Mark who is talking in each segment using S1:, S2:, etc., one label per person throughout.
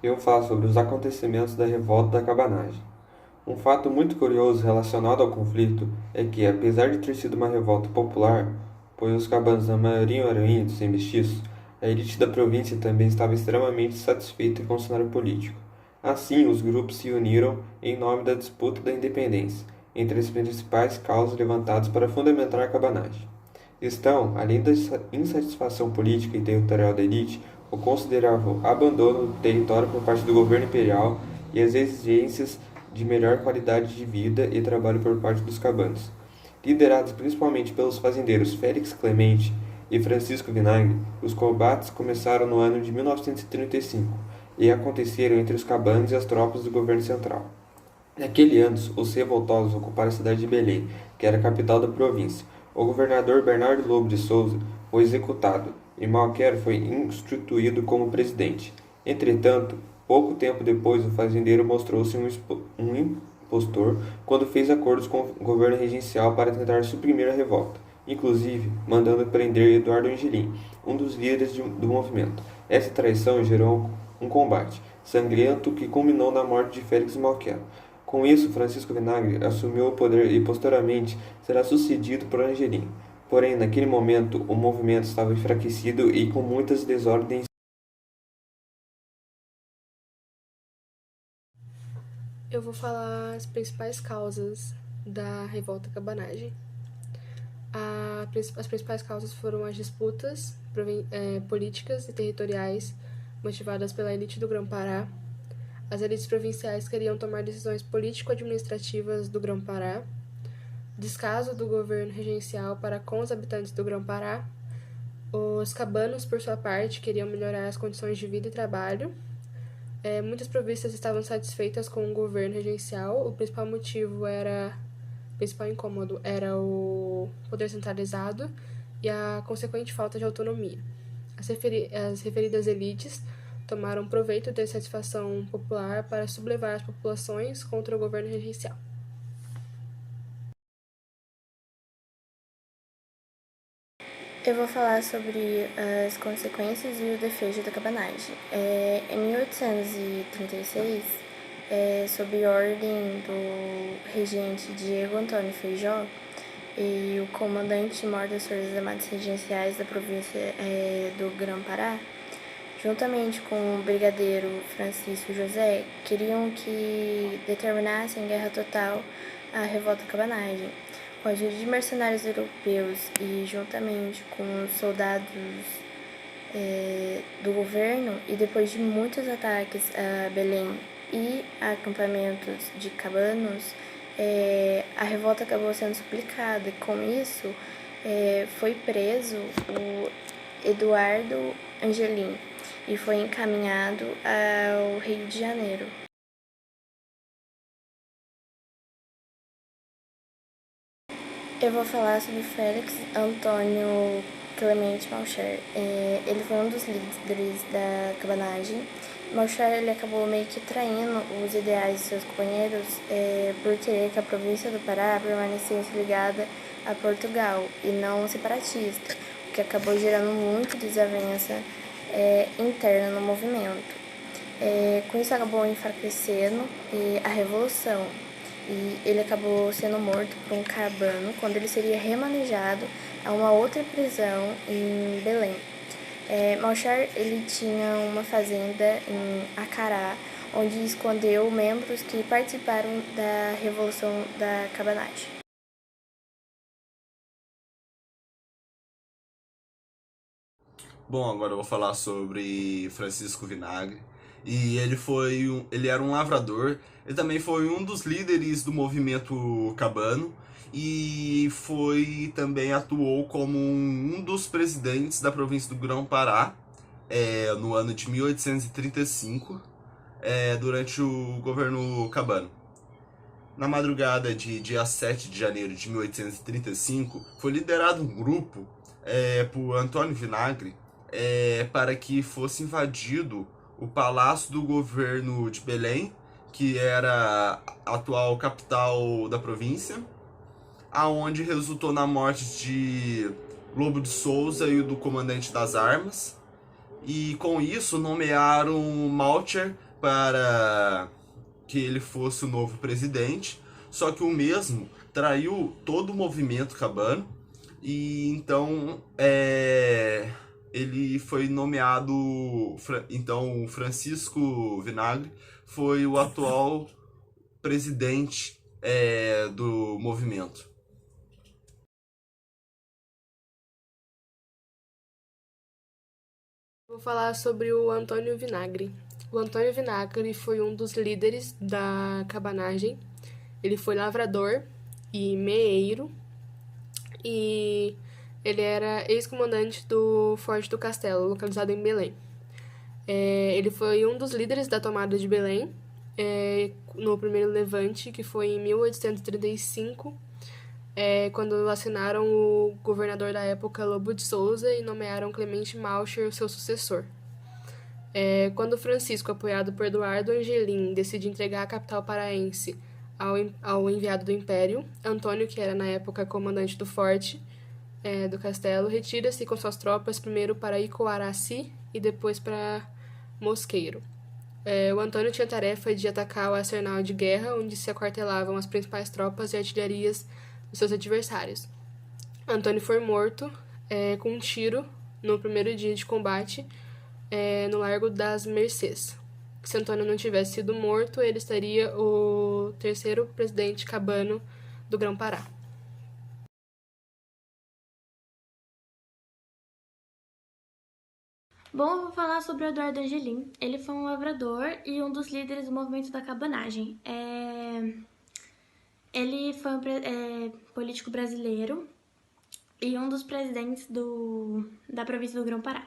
S1: Eu falo sobre os acontecimentos da revolta da cabanagem. Um fato muito curioso relacionado ao conflito é que, apesar de ter sido uma revolta popular, pois os cabanos na maioria eram índios e mestiços, a elite da província também estava extremamente satisfeita com o cenário político. Assim, os grupos se uniram em nome da disputa da independência, entre as principais causas levantadas para fundamentar a cabanagem. Estão, além da insatisfação política e territorial da elite, o considerável abandono do território por parte do governo imperial e as exigências de melhor qualidade de vida e trabalho por parte dos cabanos. Liderados principalmente pelos fazendeiros Félix Clemente e Francisco Vinagre, os combates começaram no ano de 1935 e aconteceram entre os cabanos e as tropas do governo central. Naquele ano, os revoltosos ocuparam a cidade de Belém, que era a capital da província. O governador Bernardo Lobo de Souza foi executado e Malquer foi instituído como presidente. Entretanto, pouco tempo depois, o fazendeiro mostrou-se um impostor quando fez acordos com o governo regencial para tentar suprimir a revolta, inclusive mandando prender Eduardo Angelim, um dos líderes do movimento. Essa traição gerou um combate sangrento que culminou na morte de Félix Malquer. Com isso, Francisco Vinagre assumiu o poder e posteriormente será sucedido por Angelim. Porém, naquele momento, o movimento estava enfraquecido e com muitas desordens.
S2: Eu vou falar as principais causas da revolta cabanagem. As principais causas foram as disputas políticas e territoriais motivadas pela elite do Grão-Pará. As elites provinciais queriam tomar decisões político-administrativas do Grão-Pará, descaso do governo regencial para com os habitantes do Grão-Pará. Os cabanos, por sua parte, queriam melhorar as condições de vida e trabalho. Muitas províncias estavam satisfeitas com o governo regencial. O principal incômodo era o poder centralizado e a consequente falta de autonomia. As referidas elites tomaram proveito da insatisfação popular para sublevar as populações contra o governo regencial.
S3: Eu vou falar sobre as consequências e o desfecho da cabanagem. Em 1836, sob ordem do regente Diego Antônio Feijó e o comandante mor das Forças Armadas Regenciais da província do Grão-Pará, juntamente com o brigadeiro Francisco José, queriam que determinassem guerra total à revolta cabanagem. Com a ajuda de mercenários europeus e juntamente com os soldados do governo, e depois de muitos ataques a Belém e a acampamentos de cabanos, a revolta acabou sendo suplicada. Com isso, foi preso o Eduardo Angelim e foi encaminhado ao Rio de Janeiro. Eu vou falar sobre Félix Antônio Clemente Malcher. Ele foi um dos líderes da cabanagem. Malcher ele acabou meio que traindo os ideais de seus companheiros por querer que a província do Pará permanecesse ligada a Portugal e não separatista, o que acabou gerando muito desavença interna no movimento. Com isso acabou enfraquecendo a revolução e ele acabou sendo morto por um cabano quando ele seria remanejado a uma outra prisão em Belém. Malchar ele tinha uma fazenda em Acará, onde escondeu membros que participaram da Revolução da Cabanagem.
S4: Bom, agora eu vou falar sobre Francisco Vinagre. E ele era um lavrador. Ele também foi um dos líderes do movimento cabano e foi também atuou como um dos presidentes da província do Grão-Pará no ano de 1835, durante o governo cabano. Na madrugada de dia 7 de janeiro de 1835, foi liderado um grupo por Antônio Vinagre para que fosse invadido o palácio do governo de Belém, que era a atual capital da província, aonde resultou na morte de Lobo de Souza e do comandante das armas. E com isso nomearam Malcher para que ele fosse o novo presidente, só que o mesmo traiu todo o movimento cabano e então ele foi nomeado, então Francisco Vinagre foi o atual presidente do movimento.
S2: Vou falar sobre o Antônio Vinagre. O Antônio Vinagre foi um dos líderes da cabanagem. Ele foi lavrador e meeiro e ele era ex-comandante do Forte do Castelo, localizado em Belém. Ele foi um dos líderes da tomada de Belém no primeiro levante, que foi em 1835, quando assinaram o governador da época, Lobo de Souza, e nomearam Clemente Maucher o seu sucessor. Quando Francisco, apoiado por Eduardo Angelim, decide entregar a capital paraense ao enviado do Império, Antônio, que era na época comandante do forte do castelo, retira-se com suas tropas primeiro para Icoaraci e depois para Mosqueiro. O Antônio tinha a tarefa de atacar o arsenal de guerra, onde se aquartelavam as principais tropas e artilharias dos seus adversários. Antônio foi morto com um tiro no primeiro dia de combate no Largo das Mercês. Se Antônio não tivesse sido morto, ele estaria o terceiro presidente cabano do Grão-Pará.
S3: Bom, eu vou falar sobre o Eduardo Angelim. Ele foi um lavrador e um dos líderes do movimento da cabanagem. Ele foi um político brasileiro e um dos presidentes da província do Grão-Pará.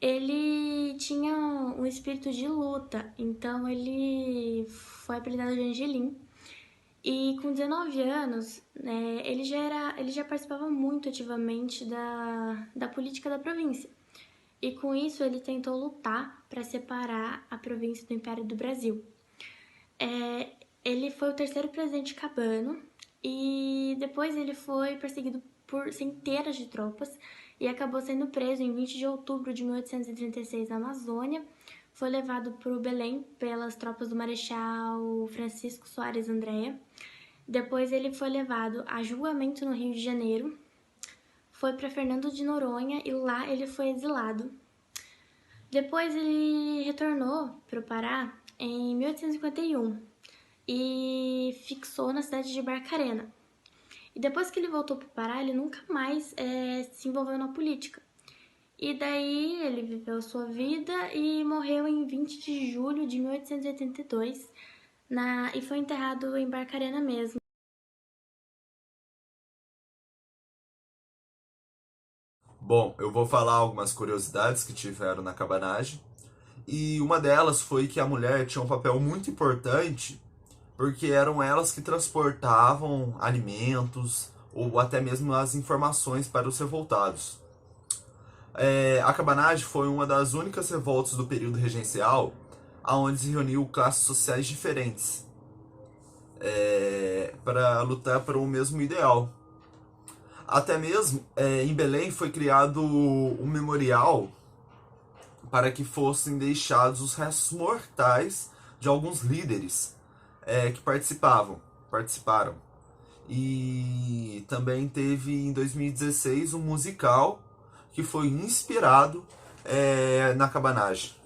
S3: Ele tinha um espírito de luta, então ele foi apelidado de Angelim. E com 19 anos, ele já participava muito ativamente da política da província. E com isso ele tentou lutar para separar a província do Império do Brasil. Ele foi o terceiro presidente cabano e depois ele foi perseguido por centenas de tropas e acabou sendo preso em 20 de outubro de 1836 na Amazônia. Foi levado para o Belém pelas tropas do Marechal Francisco Soares Andréa. Depois ele foi levado a julgamento no Rio de Janeiro. Foi para Fernando de Noronha e lá ele foi exilado. Depois ele retornou para o Pará em 1851 e fixou na cidade de Barcarena. E depois que ele voltou para o Pará, ele nunca mais se envolveu na política. E daí ele viveu a sua vida e morreu em 20 de julho de 1882 e foi enterrado em Barcarena mesmo.
S4: Bom, eu vou falar algumas curiosidades que tiveram na cabanagem. E uma delas foi que a mulher tinha um papel muito importante, porque eram elas que transportavam alimentos ou até mesmo as informações para os revoltados. A cabanagem foi uma das únicas revoltas do período regencial onde se reuniu classes sociais diferentes para lutar por um mesmo ideal. Até mesmo em Belém foi criado um memorial para que fossem deixados os restos mortais de alguns líderes que participaram. E também teve em 2016 um musical que foi inspirado na cabanagem.